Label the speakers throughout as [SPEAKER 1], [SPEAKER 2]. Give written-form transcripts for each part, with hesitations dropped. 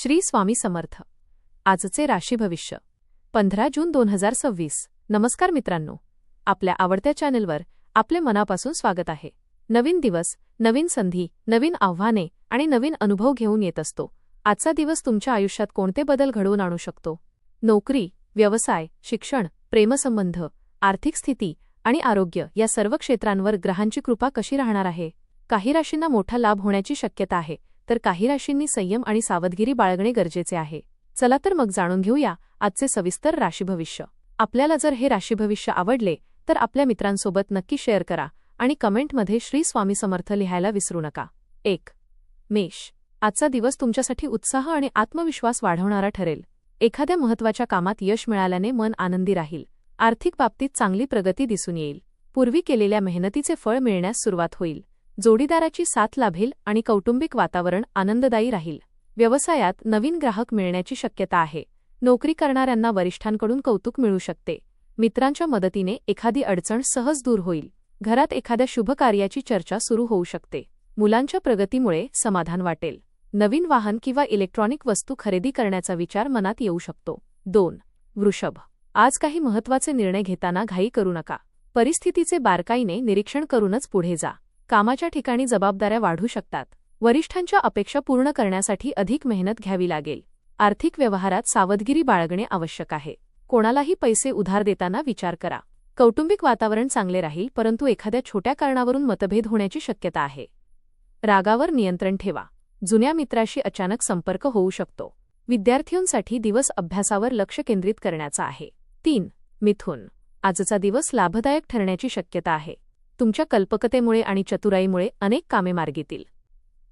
[SPEAKER 1] श्री स्वामी समर्थ. आजचे राशी भविष्य 15 जून 2026. नमस्कार मित्रांनो, आपल्या आवडत्या चॅनलवर आपले मनापासून स्वागत आहे. नवीन दिवस, नवीन संधी, नवीन आव्हाने आणि नवीन अनुभव घेऊन येत असतो. आजचा दिवस तुमच्या आयुष्यात कोणते बदल घडवून आणू शकतो? नोकरी, व्यवसाय, शिक्षण, प्रेमसंबंध, आर्थिक स्थिती आणि आरोग्य या सर्व क्षेत्रांवर ग्रहांची कृपा कशी राहणार आहे? काही राशींना मोठा लाभ होण्याची शक्यता आहे, तर काही राशींनी संयम आणि सावधगिरी बाळगणे गरजेचे आहे. चला तर मग जाणून घेऊया आजचे सविस्तर राशी भविष्य. आपल्याला जर हे राशी भविष्य आवडले तर आपल्या मित्रांसोबत नक्की शेअर करा आणि कमेंटमध्ये श्री स्वामी समर्थ लिहायला विसरू नका. 1. मेष. आजचा दिवस तुमच्यासाठी उत्साह आणि आत्मविश्वास वाढवणारा ठरेल. एखाद्या महत्त्वाच्या कामात यश मिळाल्याने मन आनंदी राहील. आर्थिक बाबतीत चांगली प्रगती दिसून येईल. पूर्वी केलेल्या मेहनतीचे फळ मिळण्यास सुरुवात होईल. जोडीदाराची साथ लाभेल आणि कौटुंबिक वातावरण आनंददायी राहील. व्यवसायात नवीन ग्राहक मिळण्याची शक्यता आहे. नोकरी करणाऱ्यांना वरिष्ठांकडून कौतुक मिळू शकते. मित्रांच्या मदतीने एखादी अडचण सहज दूर होईल. घरात एखाद्या शुभ कार्याची चर्चा सुरू होऊ शकते. मुलांच्या प्रगतीमुळे समाधान वाटेल. नवीन वाहन किंवा इलेक्ट्रॉनिक वस्तू खरेदी करण्याचा विचार मनात येऊ शकतो. 2. वृषभ. आज काही महत्त्वाचे निर्णय घेताना घाई करू नका. परिस्थितीचे बारकाईने निरीक्षण करूनच पुढे जा. कामाच्या ठिकाणी जबाबदाऱ्या वाढू शकतात. वरिष्ठांच्या अपेक्षा पूर्ण करण्यासाठी अधिक मेहनत घ्यावी लागेल. आर्थिक व्यवहारात सावधगिरी बाळगणे आवश्यक आहे. कोणालाही पैसे उधार देताना विचार करा. कौटुंबिक वातावरण चांगले राहील, परंतु एखाद्या छोट्या कारणावरून मतभेद होण्याची शक्यता आहे. रागावर नियंत्रण ठेवा. जुन्या मित्राशी अचानक संपर्क होऊ शकतो. विद्यार्थ्यांसाठी दिवस अभ्यासावर लक्ष केंद्रित करण्याचा आहे. 3. मिथुन. आजचा दिवस लाभदायक ठरण्याची शक्यता आहे. तुमच्या कल्पकतेमुळे आणि चतुराईमुळे अनेक कामे मार्गी येतील.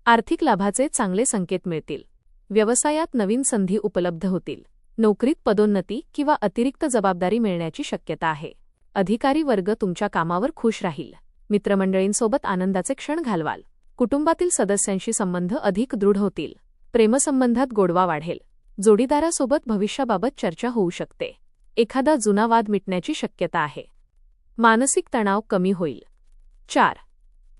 [SPEAKER 1] आर्थिक लाभाचे चांगले संकेत मिळतील. व्यवसायात नवीन संधी उपलब्ध होतील. नोकरीत पदोन्नती किंवा अतिरिक्त जबाबदारी मिळण्याची शक्यता आहे. अधिकारी वर्ग तुमच्या कामावर खुश राहील. मित्रमंडळींसोबत आनंदाचे क्षण घालवाल. कुटुंबातील सदस्यांशी संबंध अधिक दृढ होतील. प्रेमसंबंधात गोडवा वाढेल. जोडीदारासोबत भविष्याबाबत चर्चा होऊ शकते. एखादा जुना वाद मिटण्याची शक्यता आहे. मानसिक तणाव कमी होईल. 4.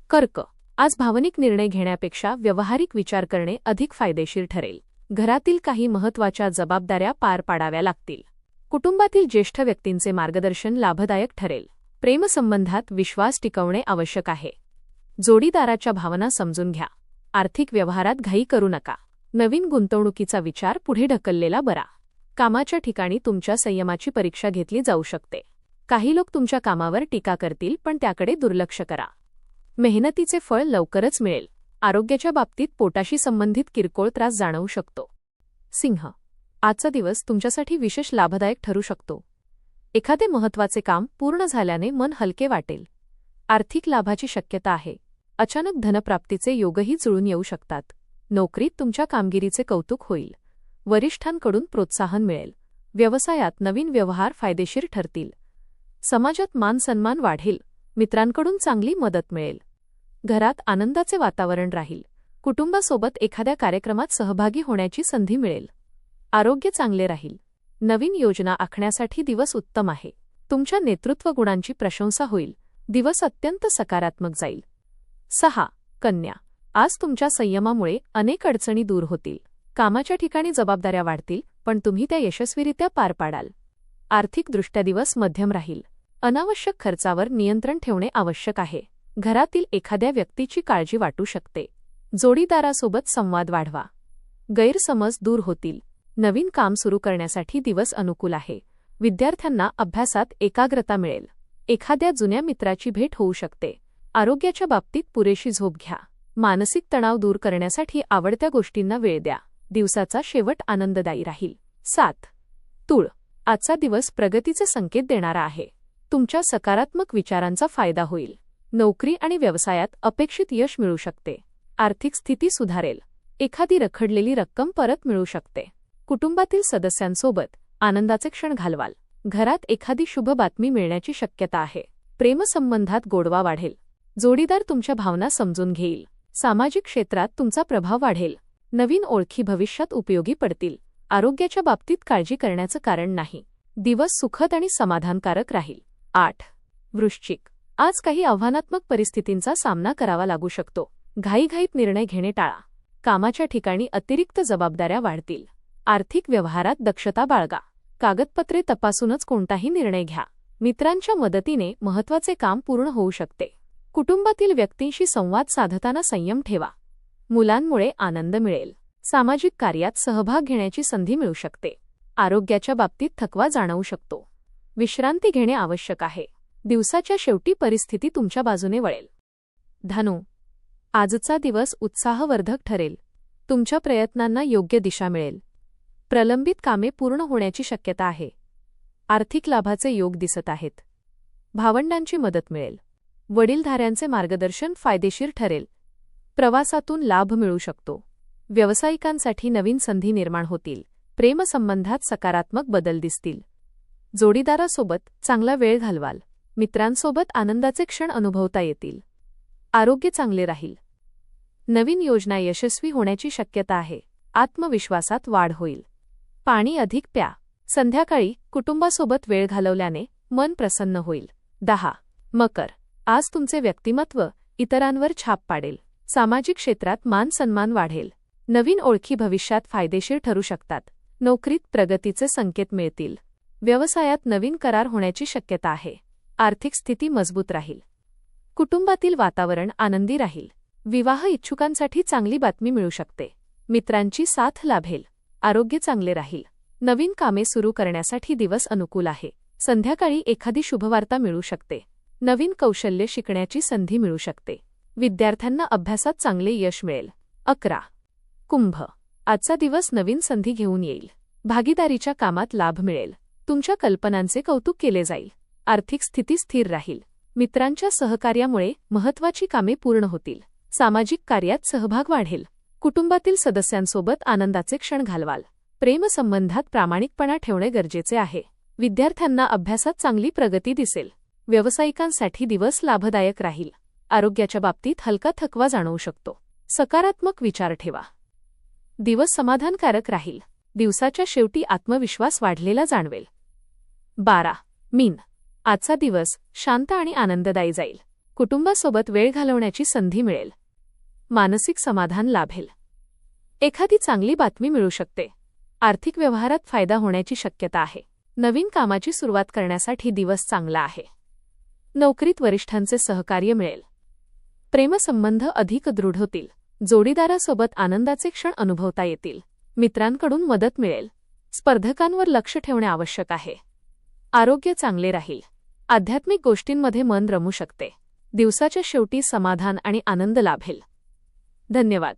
[SPEAKER 1] कर्क. आज भावनिक निर्णय घेण्यापेक्षा व्यावहारिक विचार करणे अधिक फायदेशीर ठरेल. घरातील काही महत्त्वाच्या जबाबदाऱ्या पार पाडाव्या लागतील. कुटुंबातील ज्येष्ठ व्यक्तींचे मार्गदर्शन लाभदायक ठरेल. प्रेमसंबंधात विश्वास टिकवणे आवश्यक आहे. जोडीदाराच्या भावना समजून घ्या. आर्थिक व्यवहारात घाई करू नका. नवीन गुंतवणुकीचा विचार पुढे ढकललेला बरा. कामाच्या ठिकाणी तुमच्या संयमाची परीक्षा घेतली जाऊ शकते. काही लोक तुमच्या कामावर टीका करतील, पण त्याकडे दुर्लक्ष करा. मेहनतीचे फळ लवकरच मिळेल. आरोग्याच्या बाबतीत पोटाशी संबंधित किरकोळ त्रास जाणवू शकतो. सिंह. आजचा दिवस तुमच्यासाठी विशेष लाभदायक ठरू शकतो. एखादे महत्त्वाचे काम पूर्ण झाल्याने मन हलके वाटेल. आर्थिक लाभाची शक्यता आहे. अचानक धनप्राप्तीचे योगही जुळून येऊ शकतात. नोकरीत तुमच्या कामगिरीचे कौतुक होईल. वरिष्ठांकडून प्रोत्साहन मिळेल. व्यवसायात नवीन व्यवहार फायदेशीर ठरतील. समाजात मान सन्मान वाढेल. मित्रांकडून चांगली मदत मिळेल. घरात आनंदाचे वातावरण राहील. कुटुंबासोबत एखाद्या कार्यक्रमात सहभागी होण्याची संधी मिळेल. आरोग्य चांगले राहील. नवीन योजना आखण्यासाठी दिवस उत्तम आहे. तुमच्या नेतृत्व गुणांची प्रशंसा होईल. दिवस अत्यंत सकारात्मक जाईल. 6. कन्या. आज तुमच्या संयमामुळे अनेक अडचणी दूर होतील. कामाच्या ठिकाणी जबाबदाऱ्या वाढतील, पण तुम्ही त्या यशस्वीरित्या पार पाडाल. आर्थिकदृष्ट्या दिवस मध्यम राहील. अनावश्यक खर्चावर नियंत्रण ठेवणे आवश्यक आहे. घरातील एखाद्या व्यक्तीची काळजी वाटू शकते. जोडीदारासोबत संवाद वाढवा. गैरसमज दूर होतील. नवीन काम सुरू करण्यासाठी दिवस अनुकूल आहे. विद्यार्थ्यांना अभ्यासात एकाग्रता मिळेल. एखाद्या जुन्या मित्राची भेट होऊ शकते. आरोग्याच्या बाबतीत पुरेशी झोप घ्या. मानसिक तणाव दूर करण्यासाठी आवडत्या गोष्टींना वेळ द्या. दिवसाचा शेवट आनंददायी राहील. 7. तूळ. आजचा दिवस प्रगतीचे संकेत देणारा आहे. तुमच्या सकारात्मक विचारांचा फायदा होईल. नोकरी आणि व्यवसायात अपेक्षित यश मिळू शकते. आर्थिक स्थिती सुधारेल. एखादी रखडलेली रक्कम परत मिळू शकते. कुटुंबातील सदस्यांसोबत आनंदाचे क्षण घालवाल. घरात एखादी शुभ बातमी मिळण्याची शक्यता आहे. प्रेमसंबंधात गोडवा वाढेल. जोडीदार तुमच्या भावना समजून घेईल. सामाजिक क्षेत्रात तुमचा प्रभाव वाढेल. नवीन ओळखी भविष्यात उपयोगी पडतील. आरोग्याच्या बाबतीत काळजी करण्याचं कारण नाही. दिवस सुखद आणि समाधानकारक राहील. 8. वृश्चिक. आज काही आव्हानात्मक परिस्थितींचा सामना करावा लागू शकतो. घाईघाईत निर्णय घेणे टाळा. कामाच्या ठिकाणी अतिरिक्त जबाबदाऱ्या वाढतील. आर्थिक व्यवहारात दक्षता बाळगा. कागदपत्रे तपासूनच कोणताही निर्णय घ्या. मित्रांच्या मदतीने महत्त्वाचे काम पूर्ण होऊ शकते. कुटुंबातील व्यक्तींशी संवाद साधताना संयम ठेवा. मुलांमुळे आनंद मिळेल. सामाजिक कार्यात सहभाग घेण्याची संधी मिळू शकते. आरोग्याच्या बाबतीत थकवा जाणवू शकतो. विश्रांती घेणे आवश्यक आहे. दिवसाच्या शेवटी परिस्थिती तुमच्या बाजूने वळेल. धनु, आजचा दिवस उत्साहवर्धक ठरेल. तुमच्या प्रयत्नांना योग्य दिशा मिळेल. प्रलंबित कामे पूर्ण होण्याची शक्यता आहे. आर्थिक लाभाचे योग दिसत आहेत. भावंडांची मदत मिळेल. वडीलधाऱ्यांचे मार्गदर्शन फायदेशीर ठरेल. प्रवासातून लाभ मिळू शकतो. व्यावसायिकांसाठी नवीन संधी निर्माण होतील. प्रेमसंबंधात सकारात्मक बदल दिसतील. जोडीदारासोबत चांगला वेळ घालवाल. मित्रांसोबत आनंदाचे क्षण अनुभवता येतील. आरोग्य चांगले राहील. नवीन योजना यशस्वी होण्याची शक्यता आहे. आत्मविश्वासात वाढ होईल. पाणी अधिक प्या. संध्याकाळी कुटुंबासोबत वेळ घालवल्याने मन प्रसन्न होईल. 10. मकर, आज तुमचे व्यक्तिमत्व इतरांवर छाप पाडेल. सामाजिक क्षेत्रात मान सन्मान वाढेल. नवीन ओळखी भविष्यात फायदेशीर ठरू शकतात. नोकरीत प्रगतीचे संकेत मिळतील. व्यवसायात नवीन करार होण्याची शक्यता आहे. आर्थिक स्थिती मजबूत राहील. कुटुंबातील वातावरण आनंदी राहील. विवाह इच्छुकांसाठी चांगली बातमी मिळू शकते. मित्रांची साथ लाभेल. आरोग्य चांगले राहील. नवीन कामे सुरू करण्यासाठी दिवस अनुकूल आहे. संध्याकाळी एखादी शुभवार्ता मिळू शकते. नवीन कौशल्य शिकण्याची संधी मिळू शकते. विद्यार्थ्यांना अभ्यासात चांगले यश मिळेल. 11. कुंभ, आजचा दिवस नवीन संधी घेऊन येईल. भागीदारीच्या कामात लाभ मिळेल. तुमच्या कल्पनांचे कौतुक केले जाईल. आर्थिक स्थिती स्थिर राहील. मित्रांच्या सहकार्यामुळे महत्त्वाची कामे पूर्ण होतील. सामाजिक कार्यात सहभाग वाढेल. कुटुंबातील सदस्यांसोबत आनंदाचे क्षण घालवाल. प्रेमसंबंधात प्रामाणिकपणा ठेवणे गरजेचे आहे. विद्यार्थ्यांना अभ्यासात चांगली प्रगती दिसेल. व्यावसायिकांसाठी दिवस लाभदायक राहील. आरोग्याच्या बाबतीत हलका थकवा जाणवू शकतो. सकारात्मक विचार ठेवा. दिवस समाधानकारक राहील. दिवसाच्या शेवटी आत्मविश्वास वाढलेला जाणवेल. 12. मीन, आजचा दिवस शांत आणि आनंददायी जाईल. कुटुंबासोबत वेळ घालवण्याची संधी मिळेल. मानसिक समाधान लाभेल. एखादी चांगली बातमी मिळू शकते. आर्थिक व्यवहारात फायदा होण्याची शक्यता आहे. नवीन कामाची सुरुवात करण्यासाठी दिवस चांगला आहे. नोकरीत वरिष्ठांचे सहकार्य मिळेल. प्रेमसंबंध अधिक दृढ होतील. जोडीदारासोबत आनंदाचे क्षण अनुभवता येतील. मित्रांकडून मदत मिळेल. स्पर्धकांवर लक्ष ठेवणे आवश्यक आहे. आरोग्य चांगले राहील. आध्यात्मिक गोष्टींमध्ये मन रमू शकते. दिवसाच्या शेवटी समाधान आणि आनंद लाभेल. धन्यवाद.